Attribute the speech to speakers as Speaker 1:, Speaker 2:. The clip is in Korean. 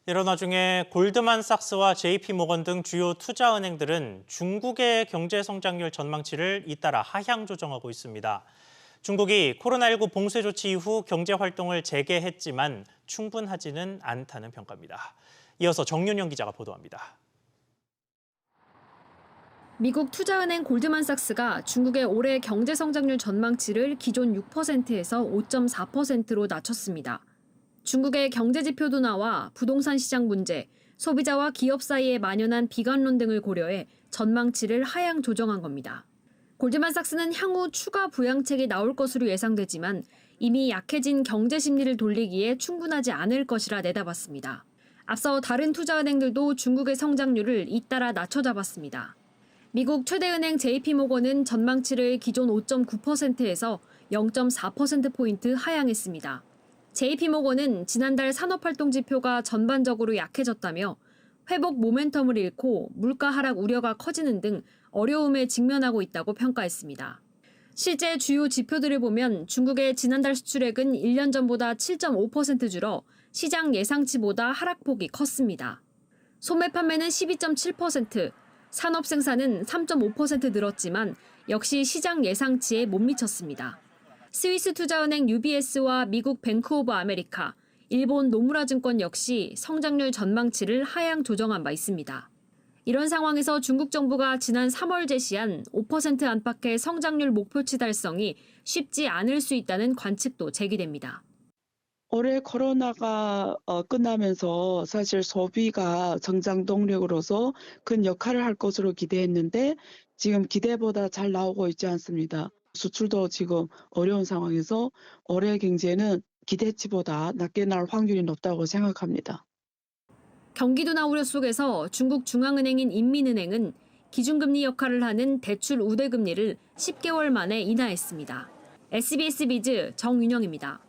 Speaker 1: 이런 와중에 골드만삭스와 JP모건 등 주요 투자은행들은 중국의 경제 성장률 전망치를 잇따라 하향 조정하고 있습니다. 중국이 코로나19 봉쇄 조치 이후 경제 활동을 재개했지만 충분하지는 않다는 평가입니다. 이어서 정윤영 기자가 보도합니다.
Speaker 2: 미국 투자은행 골드만삭스가 중국의 올해 경제 성장률 전망치를 기존 6%에서 5.4%로 낮췄습니다. 중국의 경제 지표도 나와 부동산 시장 문제, 소비자와 기업 사이에 만연한 비관론 등을 고려해 전망치를 하향 조정한 겁니다. 골드만삭스는 향후 추가 부양책이 나올 것으로 예상되지만 이미 약해진 경제 심리를 돌리기에 충분하지 않을 것이라 내다봤습니다. 앞서 다른 투자은행들도 중국의 성장률을 잇따라 낮춰잡았습니다. 미국 최대은행 JP모건은 전망치를 기존 5.9%에서 0.4%포인트 하향했습니다. JP모건은 지난달 산업활동 지표가 전반적으로 약해졌다며 회복 모멘텀을 잃고 물가 하락 우려가 커지는 등 어려움에 직면하고 있다고 평가했습니다. 실제 주요 지표들을 보면 중국의 지난달 수출액은 1년 전보다 7.5% 줄어 시장 예상치보다 하락폭이 컸습니다. 소매 판매는 12.7%, 산업 생산은 3.5% 늘었지만 역시 시장 예상치에 못 미쳤습니다. 스위스 투자은행 UBS와 미국 뱅크 오브 아메리카, 일본 노무라 증권 역시 성장률 전망치를 하향 조정한 바 있습니다. 이런 상황에서 중국 정부가 지난 3월 제시한 5% 안팎의 성장률 목표치 달성이 쉽지 않을 수 있다는 관측도 제기됩니다.
Speaker 3: 올해 코로나가 끝나면서 사실 소비가 성장 동력으로서 큰 역할을 할 것으로 기대했는데 지금 기대보다 잘 나오고 있지 않습니다. 수출도 지금 어려운 상황에서 올해 경제는 기대치보다 낮게 나올 확률이 높다고 생각합니다.
Speaker 2: 경기도나 우려 속에서 중국 중앙은행인 인민은행은 기준금리 역할을 하는 대출 우대금리를 10개월 만에 인하했습니다. SBS 비즈 정윤영입니다.